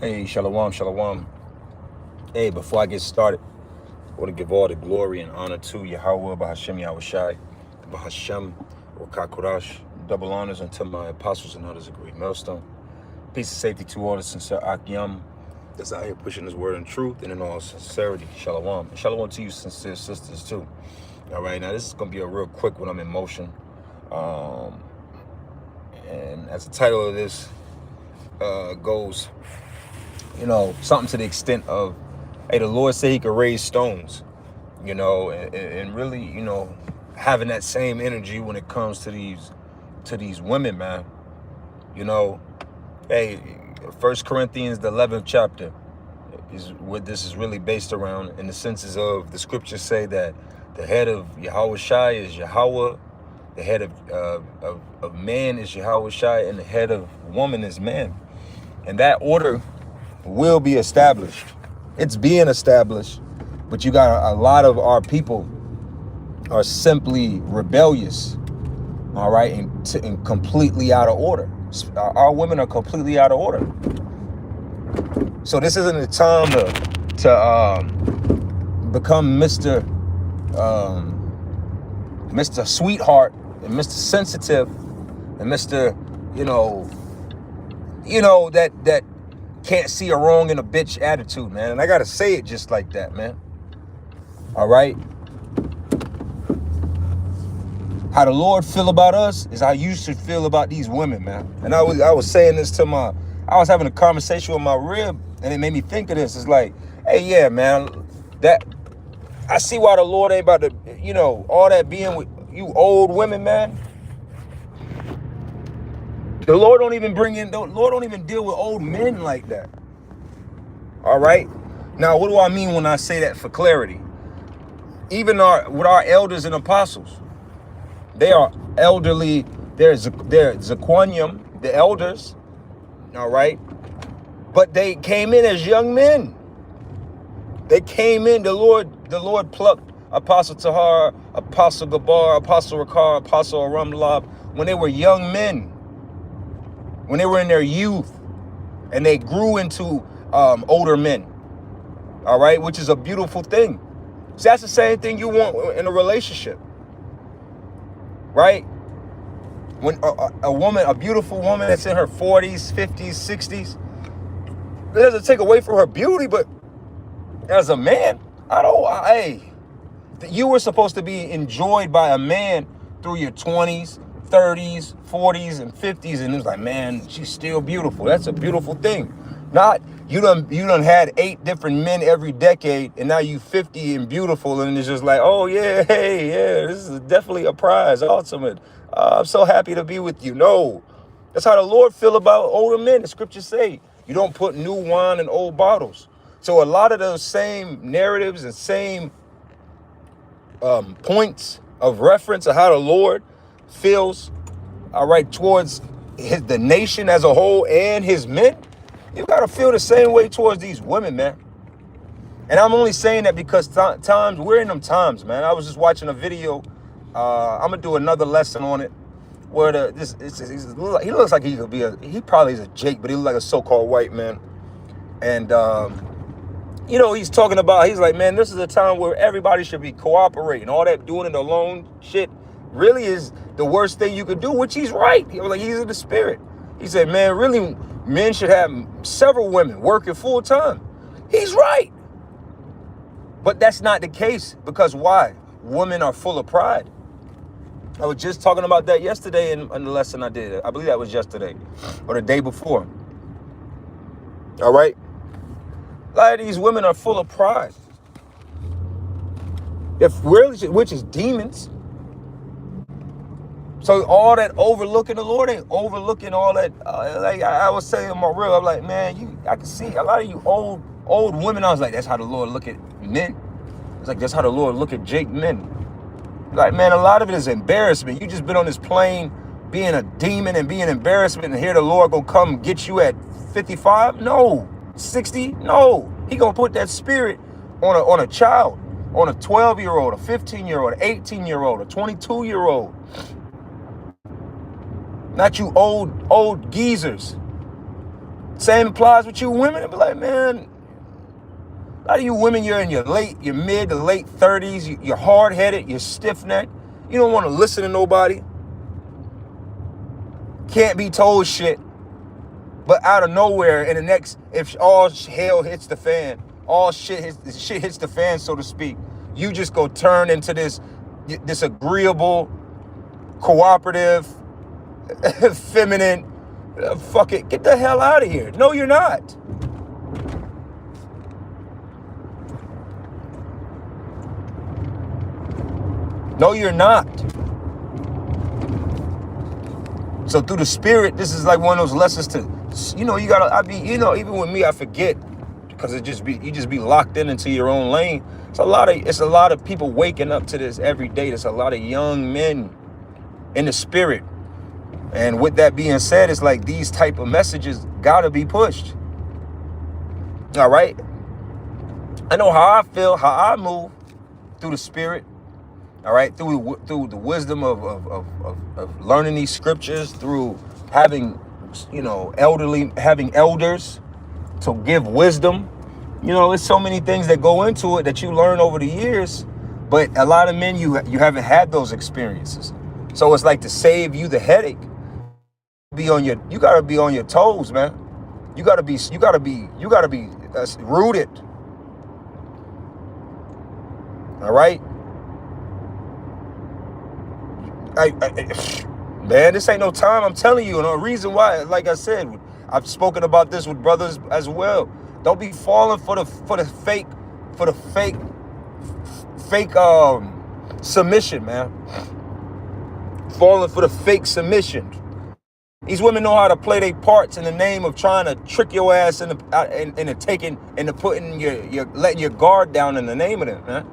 Hey, shalom, shalom. Hey, before I get started, I want to give all the glory and honor to Yahweh, Bahashem Yahushai, Bahashem Wakakurash. Double honors unto my apostles and others, a great millstone. Peace and safety to all the sincere Akyam that's out here pushing his word in truth and in all sincerity. Shalom. And shalom to you, sincere sisters, too. All right, now this is going to be a real quick when I'm in motion. And as the title of this goes, something to the extent of, hey, the Lord said he could raise stones, and really, having that same energy when it comes to these women, man. Hey, 1 Corinthians, the 11th chapter is what this is really based around, in the senses of the scriptures say that the head of Yahushai is Yahweh, the head of man is Yahushai, and the head of woman is man. And that order will be established. It's being established, but you got a lot of our people are simply rebellious, all right, and completely out of order. Our women are completely out of order. So this isn't the time to become Mr. Sweetheart and Mr. Sensitive and Mr. that can't see a wrong in a bitch attitude, man. And I gotta say it just like that, man. All right. How the Lord feel about us is how you should feel about these women, man. And I was saying this to I was having a conversation with my rib, and it made me think of this. It's like, hey, yeah, man, that I see why the Lord ain't about to, all that being with you old women, man. The Lord don't even deal with old men like that. All right. Now, what do I mean when I say that for clarity? Even with our elders and apostles, they are elderly. They're Zaquanium, the elders. All right. But they came in as young men. They came in. The Lord plucked Apostle Tahar, Apostle Gabar, Apostle Rakar, Apostle Aramlab when they were young men. When they were in their youth, and they grew into older men, all right, which is a beautiful thing. So that's the same thing you want in a relationship, right? When a beautiful woman that's in her 40s, 50s, 60s, it doesn't take away from her beauty, but as a man, you were supposed to be enjoyed by a man through your 20s, 30s, 40s, and 50s, and it was like, man, she's still beautiful. That's a beautiful thing. Not you done had 8 different men every decade, and now you 50 and beautiful, and it's just like, oh yeah, hey, yeah, this is definitely a prize, ultimate. I'm so happy to be with you. No, that's how the Lord feel about older men. The scriptures say you don't put new wine in old bottles. So a lot of those same narratives and same points of reference of how the Lord feels, all right, towards the nation as a whole and his men, you got to feel the same way towards these women, man. And I'm only saying that because times we're in them times, man. I was just watching a video. I'm gonna do another lesson on it, where he looks like he probably is a Jake, but he looks like a so-called white man. And he's talking about, he's like, man, this is a time where everybody should be cooperating. All that doing it alone shit really is the worst thing you could do, which he's right. He was like, he's in the spirit. He said, man, really, men should have several women working full time. He's right. But that's not the case, because why? Women are full of pride. I was just talking about that yesterday in the lesson I did. I believe that was yesterday or the day before. All right. A lot of these women are full of pride. Which is demons. So all that overlooking, the Lord ain't overlooking all that. Like I was saying in my real, I'm like, man, I can see a lot of you old women. I was like, that's how the Lord look at men. It's like, that's how the Lord look at Jake men. Like, man, a lot of it is embarrassment. You just been on this plane being a demon and being embarrassment, and here the Lord gonna come get you at 55? No. 60? No. He gonna put that spirit on a child, on a 12-year-old, a 15-year-old, an 18-year-old, a 22-year-old. Not you old geezers. Same applies with you women. It'd be like, man, a lot of you women, you're in your mid to late 30s. You're hard-headed. You're stiff-necked. You don't want to listen to nobody. Can't be told shit. But out of nowhere, in the next, if all hell hits the fan, all shit hits the fan, so to speak, you just go turn into this agreeable, cooperative, feminine, fuck it, get the hell out of here. No, you're not. No, you're not. So through the Spirit, this is like one of those lessons to, you gotta, even with me, I forget, because you just be locked into your own lane. It's a lot of people waking up to this every day. There's a lot of young men in the Spirit. And with that being said, it's like these type of messages gotta be pushed. All right. I know how I feel, how I move through the Spirit. All right, through the wisdom of learning these scriptures, through having, having elders to give wisdom. There's so many things that go into it that you learn over the years, but a lot of men, you haven't had those experiences. So it's like, to save you the headache, you gotta be on your toes, man. You gotta be rooted. All right. Man, this ain't no time. I'm telling you, and the reason why, like I said, I've spoken about this with brothers as well. Don't be falling for the fake submission, man. Falling for the fake submission. These women know how to play their parts in the name of trying to trick your ass into putting letting your guard down in the name of them, man.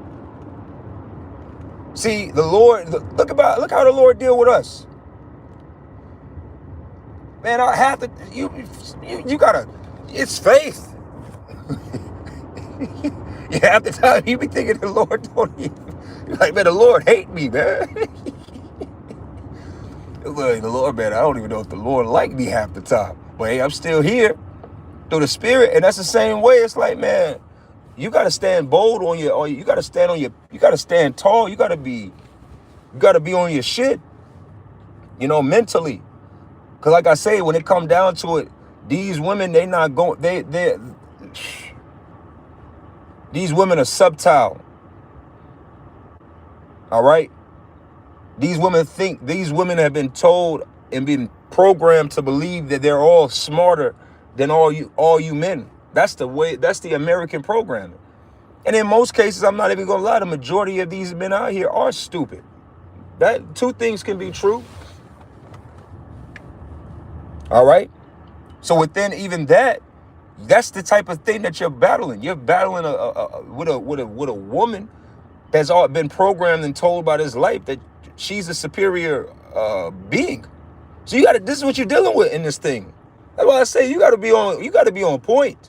See, the Lord, look how the Lord deal with us. Man, I have to, you gotta, it's faith. Half the time you be thinking the Lord don't even, you're like, man, the Lord hate me, man. The Lord, man, I don't even know if the Lord like me half the time. But hey, I'm still here through the Spirit, and that's the same way. It's like, man, you gotta stand bold you gotta stand tall. You gotta be on your shit, mentally. Cause like I say, when it come down to it, these women, these women are subtle. All right. These women have been told and been programmed to believe that they're all smarter than all you men. That's the American programming. And in most cases, I'm not even gonna lie, the majority of these men out here are stupid. That two things can be true. All right. So within even that's the type of thing that you're battling. You're battling with a woman that's all been programmed and told by this life that she's a superior being. So this is what you're dealing with in this thing. That's why I say you gotta be on point.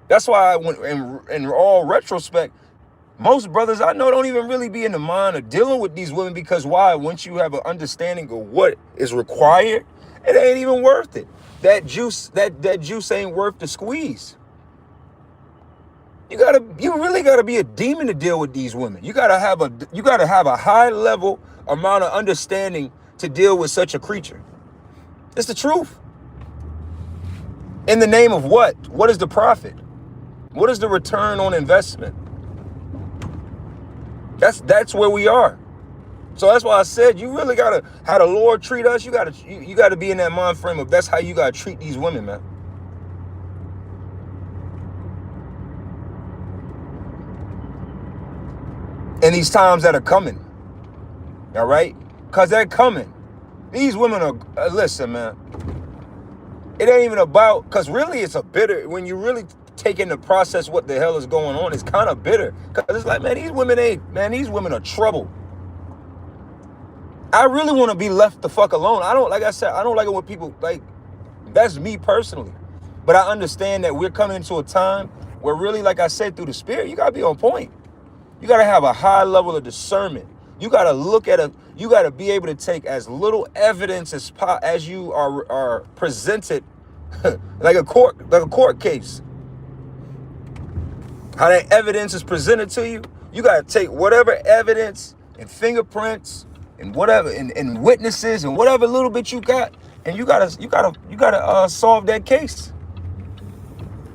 That's why in all retrospect, most brothers I know don't even really be in the mind of dealing with these women, because why? Once you have an understanding of what is required, it ain't even worth it. That juice ain't worth the squeeze. You really gotta be a demon to deal with these women. You gotta have a high level amount of understanding to deal with such a creature. It's the truth. In the name of what? What is the profit? What is the return on investment? That's where we are. So that's why I said you really gotta, how the Lord treat us, you gotta be in that mind frame of that's how you gotta treat these women, man. In these times that are coming. All right? Because they're coming. These women are, listen, man. It ain't even about, because really it's a bitter, when you really take in the process what the hell is going on, it's kind of bitter. Because it's like, man, these women are trouble. I really want to be left the fuck alone. Like I said, I don't like it when people, like, that's me personally. But I understand that we're coming into a time where really, like I said, through the Spirit, you got to be on point. You got to have a high level of discernment. You got to you got to be able to take as little evidence as you are presented like a court case. How that evidence is presented to you, you gotta take whatever evidence and fingerprints and whatever and witnesses and whatever little bit you got, and you gotta solve that case.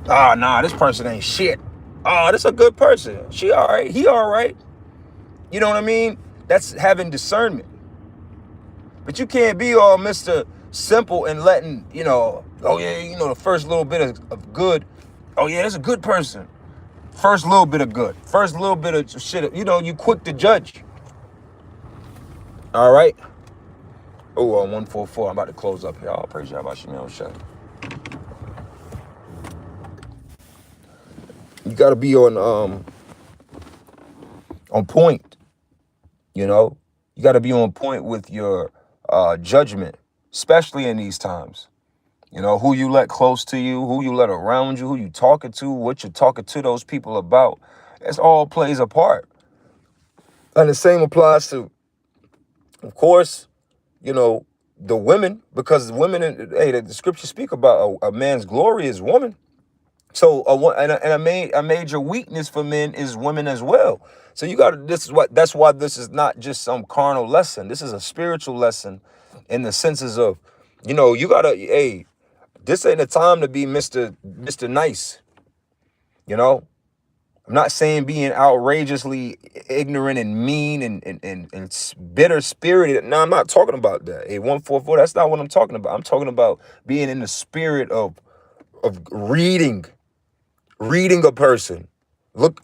Ah, nah, this person ain't shit. Ah, this a good person. She all right. He all right. You know what I mean? That's having discernment. But you can't be all Mr. Simple and letting, oh yeah, the first little bit of good. Oh yeah, that's a good person. First little bit of good. First little bit of shit. You quick to judge. All right. Oh, 144. I'm about to close up here. I'll praise you. How about you, Shut. You got to be on point. You got to be on point with your judgment, especially in these times. Who you let close to you, who you let around you, who you talking to, what you're talking to those people about. It all plays a part. And the same applies to, of course, the women, because women, the scriptures speak about a man's glory is woman. So a major weakness for men is women as well. So that's why this is not just some carnal lesson. This is a spiritual lesson in the senses of, you gotta, this ain't a time to be Mr. Nice. I'm not saying being outrageously ignorant and mean and bitter spirited. No, I'm not talking about that. 144, that's not what I'm talking about. I'm talking about being in the spirit of reading a person. Look,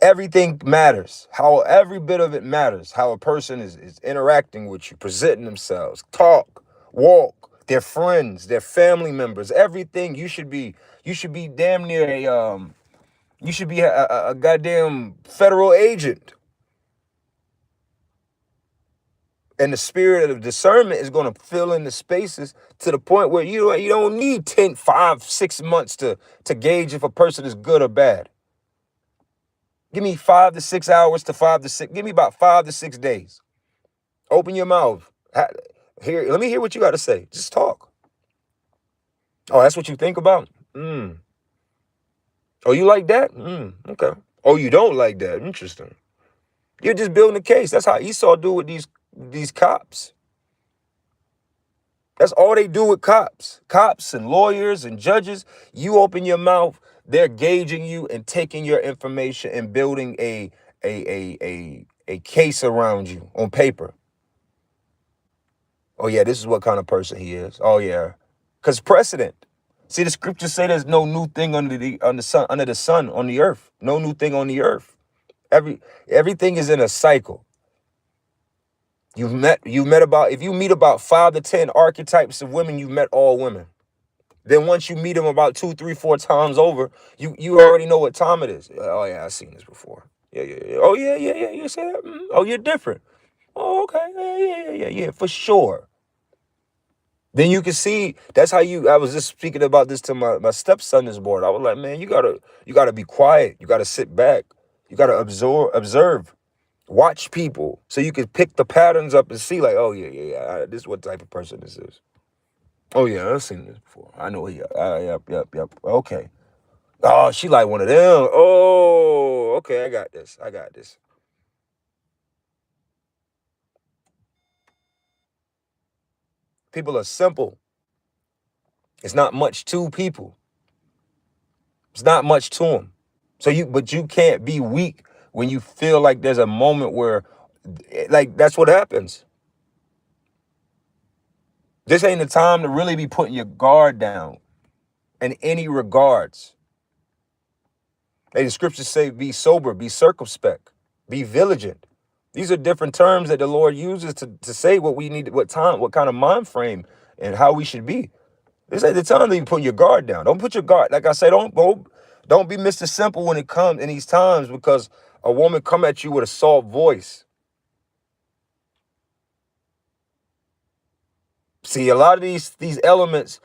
everything matters. How every bit of it matters. How a person is interacting with you, presenting themselves, talk, walk, their friends, their family members, everything. You should be damn near you should be a goddamn federal agent. And the spirit of discernment is going to fill in the spaces to the point where you don't need 10, 5, 6 months to gauge if a person is good or bad. Give me 5 to 6 hours to 5 to 6. Give me about 5 to 6 days. Open your mouth. Let me hear what you got to say. Just talk. Oh, that's what you think about? Oh, you like that? Okay. Oh, you don't like that? Interesting. You're just building a case. That's how Esau do with these cops. That's all they do with cops. Cops and lawyers and judges. You open your mouth, they're gauging you and taking your information and building a case around you on paper. Oh yeah, this is what kind of person he is. Oh yeah. Because precedent. See, the scriptures say there's no new thing under the sun on the earth. No new thing on the earth. Everything is in a cycle. You've met about, if you meet about 5 to 10 archetypes of women, you've met all women. Then once you meet them about 2, 3, 4 times over, you already know what time it is. Oh yeah, I've seen this before. Yeah. Oh yeah. You say that? Oh, you're different. Oh, okay. Yeah, for sure. Then you can see, that's how I was just speaking about this to my stepson this morning. I was like, man, you gotta be quiet. You gotta sit back. You gotta observe, watch people so you can pick the patterns up and see like, oh yeah. This is what type of person this is. Oh yeah, I've seen this before. I know. Yeah. Yep. Okay. Oh, she like one of them. Oh, okay. I got this. People are simple. It's not much to people. It's not much to them. But you can't be weak when you feel like there's a moment where, like, that's what happens. This ain't the time to really be putting your guard down in any regards. Hey, the scriptures say, be sober, be circumspect, be vigilant. These are different terms that the Lord uses to say what we need, what kind of mind frame and how we should be. This ain't the time that you put your guard down. Don't put your guard. Like I say, don't be Mr. Simple when it comes in these times, because a woman come at you with a soft voice. See, a lot of these elements,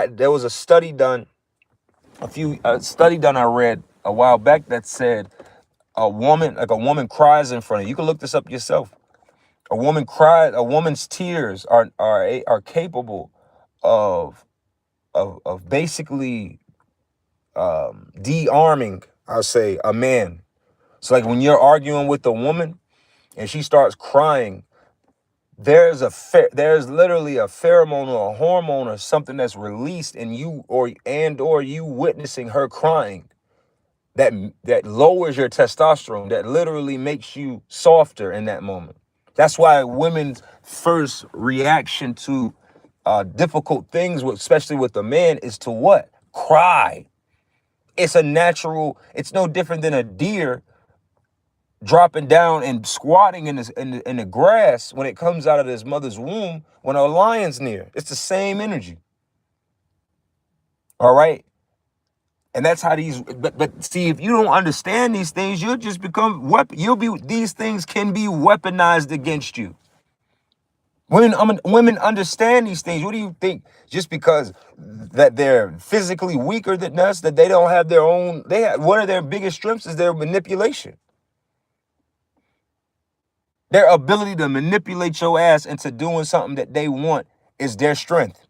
there was a study done, I read a while back that said a woman cries in front of you. You can look this up yourself. A woman's tears are capable of of basically de-arming, I'll say, a man. So like when you're arguing with a woman and she starts crying, there's literally a pheromone or a hormone or something that's released in you, or you witnessing her crying, that lowers your testosterone, that literally makes you softer in that moment. That's why women's first reaction to difficult things, especially with a man, is to what? Cry. It's a natural. It's no different than a deer dropping down and squatting in the grass when it comes out of his mother's womb when a lion's near. It's the same energy. All right. And that's how but see, if you don't understand these things, you'll just become these things can be weaponized against you. Women understand these things. What do you think? Just because that they're physically weaker than us, that they don't have their own, one of their biggest strengths is their manipulation. Their ability to manipulate your ass into doing something that they want is their strength.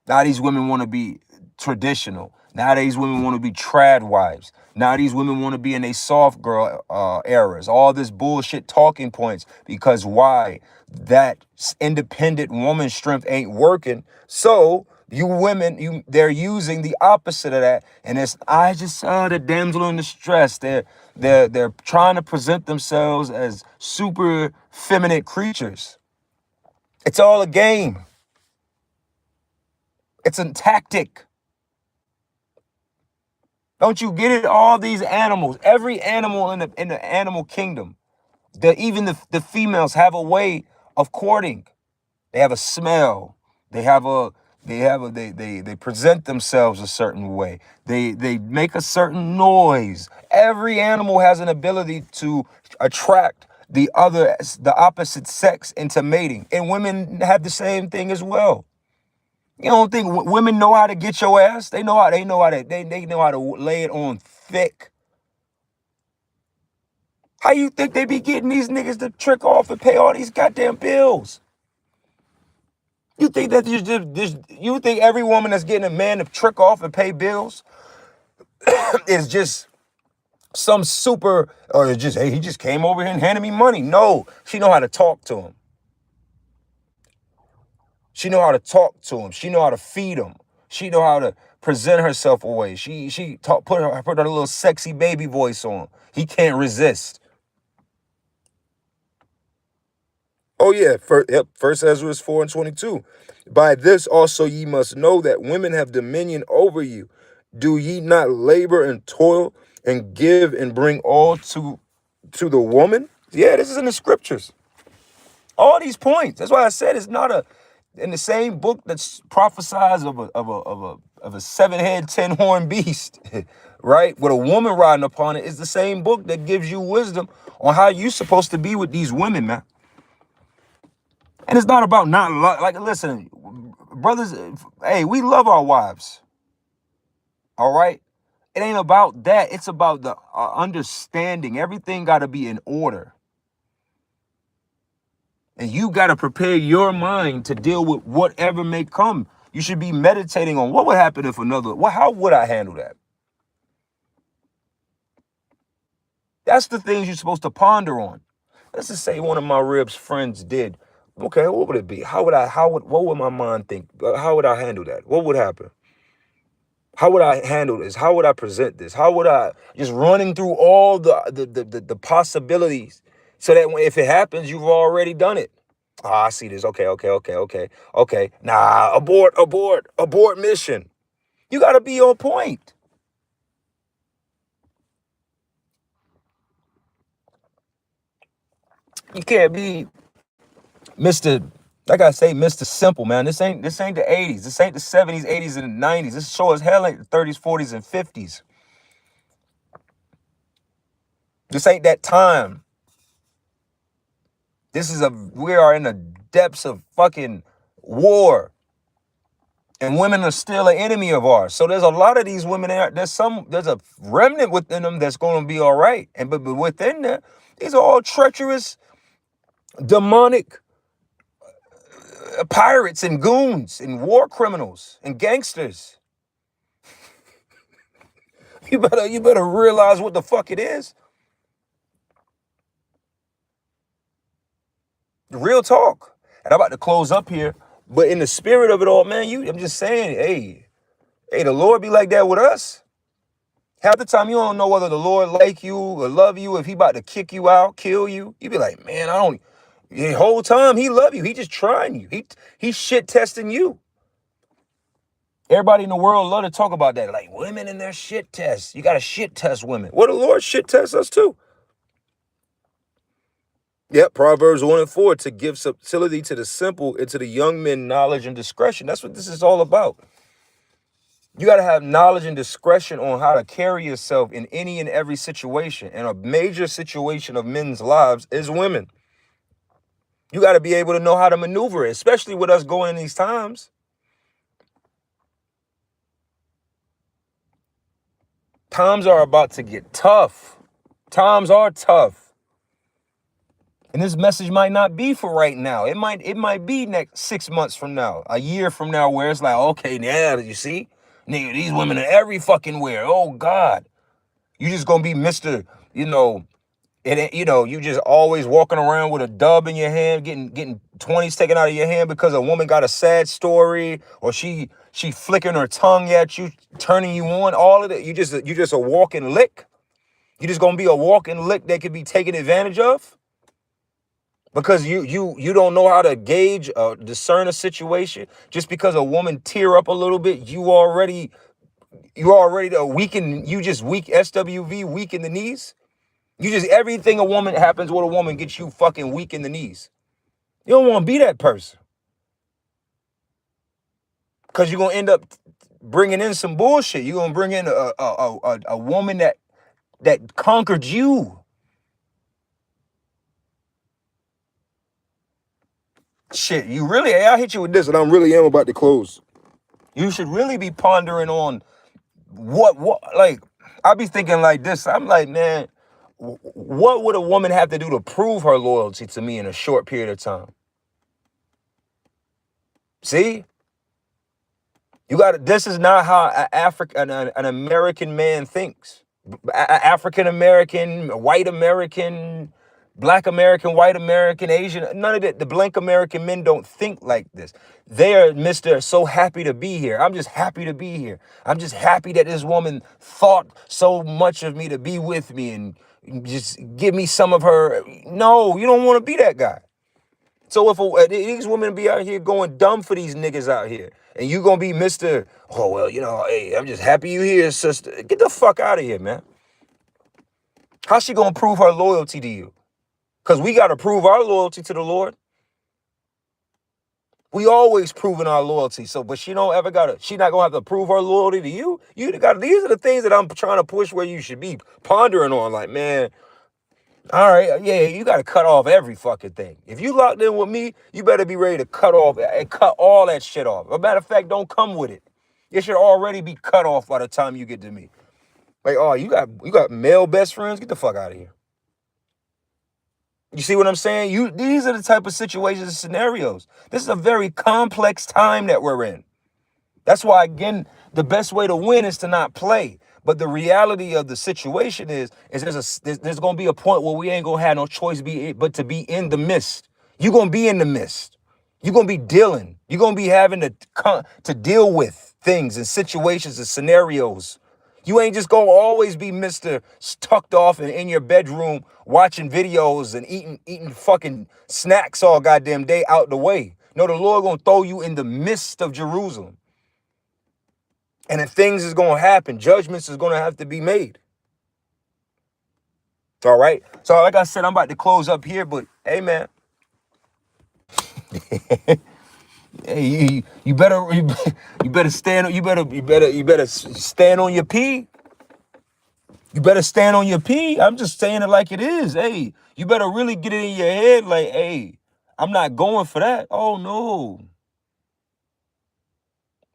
Now these women want to be traditional. Now these women want to be trad wives. Now these women want to be in a soft girl eras. All this bullshit talking points, because why? That independent woman strength ain't working. So you women, they're using the opposite of that, and it's I just saw the damsel in distress. They're trying to present themselves as super feminine creatures. It's all a game. It's a tactic. Don't you get it? All these animals, every animal in the animal kingdom, even the females have a way of courting. They have a smell. They present themselves a certain way. They make a certain noise. Every animal has an ability to attract the opposite sex into mating, and women have the same thing as well. You don't think women know how to get your ass? They know how to lay it on thick. How you think they be getting these niggas to trick off and pay all these goddamn bills? You think that you think every woman that's getting a man to trick off and pay bills is just some super, or it's just, hey, he just came over here and handed me money? No, she know how to talk to him. She know how to talk to him. She know how to feed him. She know how to present herself away. Put her little sexy baby voice on. He can't resist. Oh yeah, First Ezra 4:22. By this also ye must know that women have dominion over you. Do ye not labor and toil and give and bring all to the woman? Yeah, this is in the scriptures. All these points. That's why I said it's not in the same book that prophesies of a 7-head, 10-horn beast, right? With a woman riding upon it. Is the same book that gives you wisdom on how you're supposed to be with these women, man. And it's not about not like, listen, brothers, hey, we love our wives. All right? It ain't about that. It's about the understanding. Everything got to be in order. And you got to prepare your mind to deal with whatever may come. You should be meditating on what would happen if how would I handle that? That's the things you're supposed to ponder on. Let's just say one of my ribs friends did. Okay, what would it be? What would my mind think? How would I handle that? What would happen? How would I handle this? How would I present this? How would I just running through all the possibilities so that if it happens, you've already done it. I see this. Okay. Nah, abort mission. You got to be on point. You can't be Mr. Like I say, Mr. Simple, man. This ain't the 80s. This ain't the 70s, 80s, and the 90s. This show as hell ain't the 30s, 40s, and 50s. This ain't that time. We are in the depths of fucking war. And women are still an enemy of ours. So there's a lot of these women there. There's a remnant within them that's going to be all right. But within there, these are all treacherous, demonic pirates and goons and war criminals and gangsters. You better realize what the fuck it is. Real talk. And I'm about to close up here, but in the spirit of it all, man, I'm just saying, hey, the Lord be like that with us. Half the time you don't know whether the Lord like you or love you, if he about to kick you out, kill you. You be like, man, the whole time he love you. He just trying you. He shit testing you. Everybody in the world love to talk about that. Like women and their shit tests. You got to shit test women. Well, the Lord shit tests us too. Yep, Proverbs 1 and 4, to give subtlety to the simple and to the young men knowledge and discretion. That's what this is all about. You got to have knowledge and discretion on how to carry yourself in any and every situation. And a major situation of men's lives is women. You got to be able to know how to maneuver it, especially with us going in these times. Times are about to get tough. Times are tough. And this message might not be for right now. It might be next 6 months from now, a year from now, where it's like, okay, now you see, nigga, these women are every fucking where. Oh God, you just gonna be Mr. You just always walking around with a dub in your hand, getting 20s taken out of your hand because a woman got a sad story, or she flicking her tongue at you, turning you on. All of that, you just a walking lick. You just gonna be a walking lick that could be taken advantage of. Because you don't know how to gauge, discern a situation. Just because a woman tear up a little bit, you already weaken. You just weak SWV, weak in the knees. You just, everything a woman happens with a woman gets you fucking weak in the knees. You don't want to be that person, because you're gonna end up bringing in some bullshit. You're gonna bring in a woman that conquered you. Shit, I hit you with this, and I really am about to close. You should really be pondering on what like, I be thinking like this. I'm like, man, what would a woman have to do to prove her loyalty to me in a short period of time? See, this is not how an American man thinks. African American, white American, Black American, white American, Asian, none of that. The blank American men don't think like this. They are Mr. So happy to be here. I'm just happy to be here. I'm just happy that this woman thought so much of me to be with me and just give me some of her. No, you don't want to be that guy. So if these women be out here going dumb for these niggas out here, and you gonna be Mr. Oh, well, hey, I'm just happy you here, sister. Get the fuck out of here, man. How's she gonna prove her loyalty to you? Because we gotta prove our loyalty to the Lord. We always proving our loyalty. So, but she not gonna have to prove her loyalty to you. These are the things that I'm trying to push where you should be pondering on. Like, man, all right, yeah, you got to cut off every fucking thing. If you locked in with me, you better be ready to cut all that shit off. As a matter of fact, don't come with it. It should already be cut off by the time you get to me. Like, oh, you got male best friends? Get the fuck out of here. You see what I'm saying? These are the type of situations and scenarios. This is a very complex time that we're in. That's why, again, the best way to win is to not play. But the reality of the situation is there's going to be a point where we ain't going to have no choice but to be in the midst. You're going to be in the midst. You're going to be dealing. You're going to be having to deal with things and situations and scenarios. You ain't just going to always be Mr. tucked off and in your bedroom watching videos and eating fucking snacks all goddamn day out the way. No, the Lord going to throw you in the midst of Jerusalem. And if things is going to happen, judgments is going to have to be made. All right. So like I said, I'm about to close up here, but hey, man. Hey, you better stand. You better stand on your pee. You better stand on your pee. I'm just saying it like it is. Hey, you better really get it in your head like, hey, I'm not going for that. Oh, no.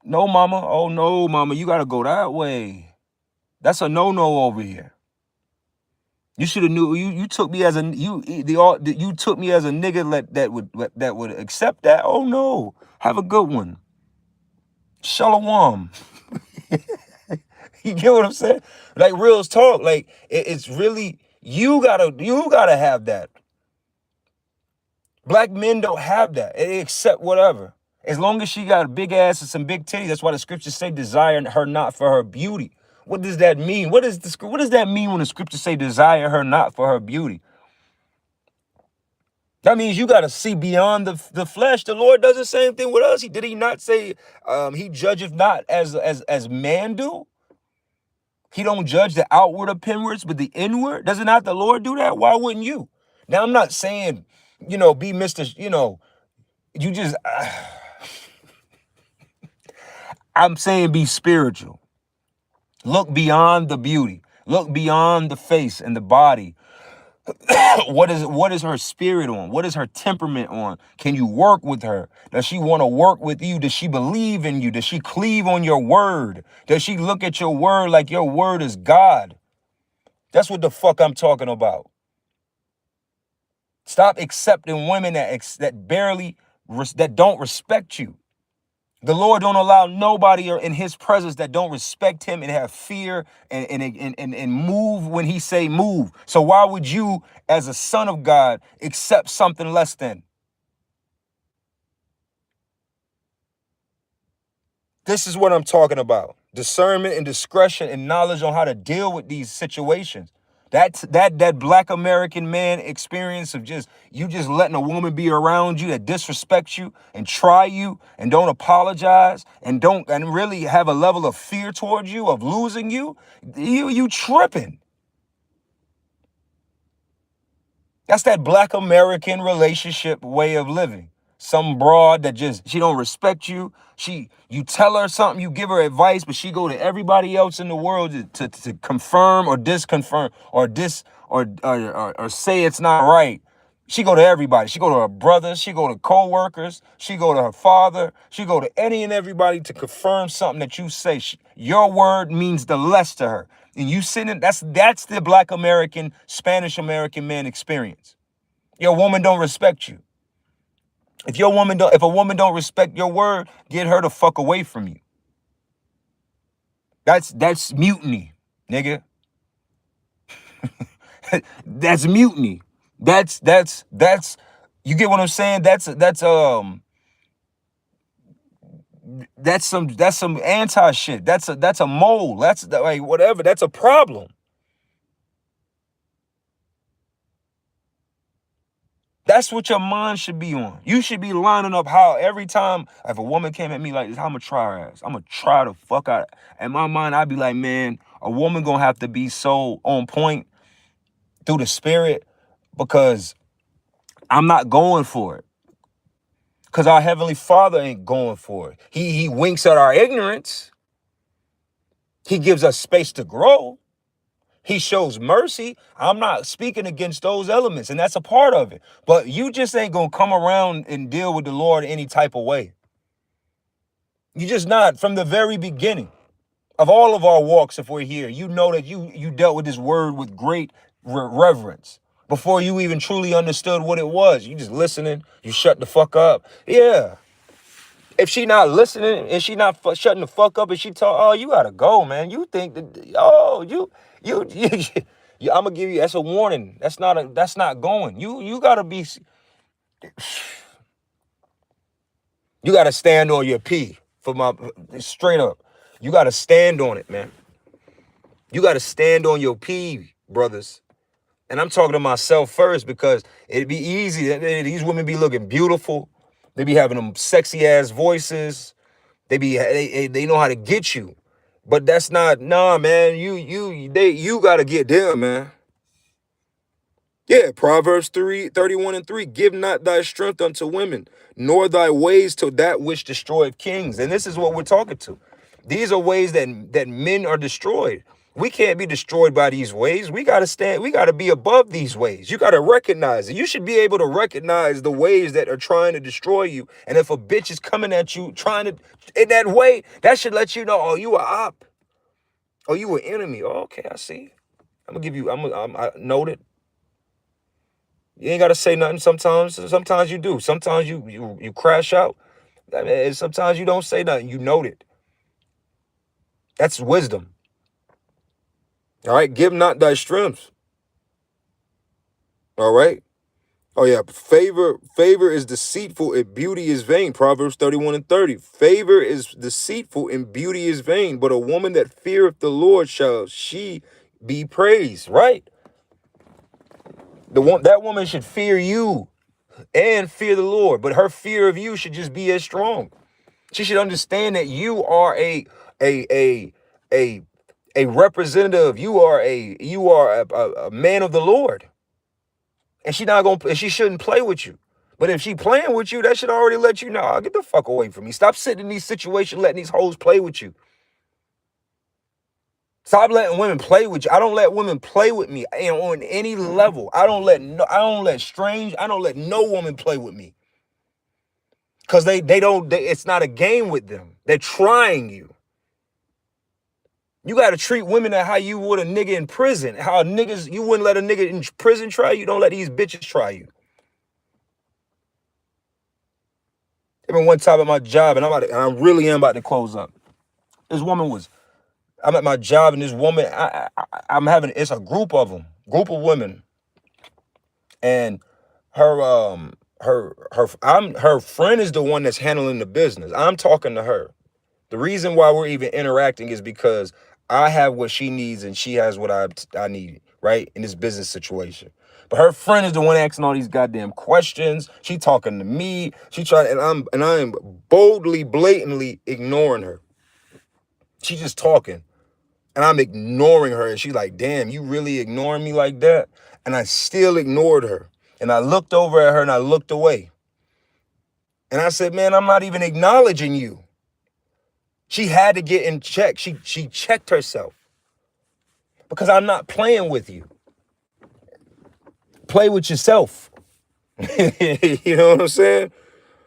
No, mama. Oh, no, mama. You got to go that way. That's a no-no over here. You should have knew. You took me as a you took me as a nigga that would accept that. Oh no, have a good one. Shalom. You get what I'm saying? Like real talk. Like it's really you gotta have that. Black men don't have that. They accept whatever. As long as she got a big ass and some big titties, that's why the scriptures say desire her not for her beauty. What does that mean? What does that mean when the scriptures say desire her not for her beauty? That means you got to see beyond the flesh. The Lord does the same thing with us. Did he not say he judgeth not as man do? He don't judge the outward appearance, but the inward. Doesn't not the Lord do that? Why wouldn't you? Now, I'm not saying, be Mr., you just, I'm saying be spiritual. Look beyond the beauty. Look beyond the face and the body. What is her spirit on? What is her temperament on? Can you work with her? Does she want to work with you? Does she believe in you? Does she cleave on your word? Does she look at your word like your word is God? That's what the fuck I'm talking about. Stop accepting women that don't respect you. The Lord don't allow nobody in his presence that don't respect him and have fear and move when he say move. So why would you, as a son of God, accept something less than? This is what I'm talking about. Discernment and discretion and knowledge on how to deal with these situations. That black American man experience of just letting a woman be around you that disrespects you and try you and don't apologize and really have a level of fear towards you of losing you tripping. That's that black American relationship way of living. Some broad that she don't respect you. You tell her something, you give her advice, but she go to everybody else in the world to confirm or disconfirm or say it's not right. She go to everybody. She go to her brothers. She go to co-workers. She go to her father. She go to any and everybody to confirm something that you say. Your word means the less to her. And you sitting, that's the black American, Spanish American man experience. Your woman don't respect you. If a woman don't respect your word, get her the fuck away from you. That's mutiny, nigga. That's mutiny. That's you get what I'm saying? That's some anti shit. That's a mole. That's like whatever. That's a problem. That's what your mind should be on. You should be lining up how every time if a woman came at me like this, I'm gonna try her ass. I'm gonna try the fuck out. In my mind, I'd be like, man, a woman gonna have to be so on point through the spirit because I'm not going for it. Because our Heavenly Father ain't going for it. He winks at our ignorance. He gives us space to grow. He shows mercy. I'm not speaking against those elements, and that's a part of it. But you just ain't going to come around and deal with the Lord any type of way. You just not. From the very beginning of all of our walks, if we're here, you know that you dealt with this word with great reverence. Before you even truly understood what it was. You just listening. You shut the fuck up. Yeah. If she not listening and she not shutting the fuck up and she talk, oh, you gotta go, man. You think that, oh, you I'm gonna give you, that's a warning. That's not going. You gotta be, you gotta stand on your P for my, straight up. You gotta stand on it, man. You gotta stand on your P, brothers. And I'm talking to myself first because it'd be easy. These women be looking beautiful. They be having them sexy ass voices. They know how to get you. But that's not, nah, man. You gotta get them, man. Yeah, Proverbs 3:31-3. Give not thy strength unto women, nor thy ways to that which destroyeth kings. And this is what we're talking to. These are ways that men are destroyed. We can't be destroyed by these ways. We gotta stand, we gotta be above these ways. You gotta recognize it. You should be able to recognize the ways that are trying to destroy you. And if a bitch is coming at you trying to in that way, that should let you know, oh, you are op. Oh, you an enemy. Oh, okay, I see. I'm gonna give you. I noted. You ain't gotta say nothing. Sometimes you do. Sometimes you crash out. I mean, sometimes you don't say nothing. You note it. That's wisdom. All right. Give not thy strength. All right. Oh yeah. Favor is deceitful and beauty is vain. Proverbs 31:30. Favor is deceitful and beauty is vain, but a woman that feareth the Lord shall she be praised. Right. That woman should fear you and fear the Lord, but her fear of you should just be as strong. She should understand that you are a a a representative. You are a man of the Lord, and she shouldn't play with you. But if she playing with you, that should already let you know. "Oh, get the fuck away from me. Stop sitting in these situations, letting these hoes play with you. Stop letting women play with you. I don't let women play with me on any level. I don't let no woman play with me. Because it's not a game with them. They're trying you. You got to treat women how you would a nigga in prison. You wouldn't let a nigga in prison try you. Don't let these bitches try you. There been one time at my job, and I really am about to close up. I'm at my job, and this woman, it's a group of women, and her friend is the one that's handling the business. I'm talking to her. The reason why we're even interacting is because I have what she needs and she has what I need, right? In this business situation. But her friend is the one asking all these goddamn questions. She talking to me. And I am boldly, blatantly ignoring her. She's just talking. And I'm ignoring her. And she's like, damn, you really ignoring me like that? And I still ignored her. And I looked over at her and I looked away. And I said, man, I'm not even acknowledging you. She had to get in check. She checked herself. Because I'm not playing with you. Play with yourself. You know what I'm saying?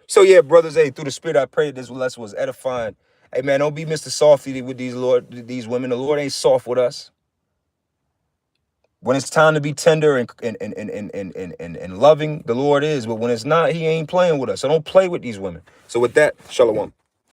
So yeah, brothers, hey, through the Spirit, I pray that this lesson was edifying. Hey man, don't be Mr. Softy with these women. The Lord ain't soft with us. When it's time to be tender and loving, the Lord is. But when it's not, he ain't playing with us. So don't play with these women. So with that, shalom.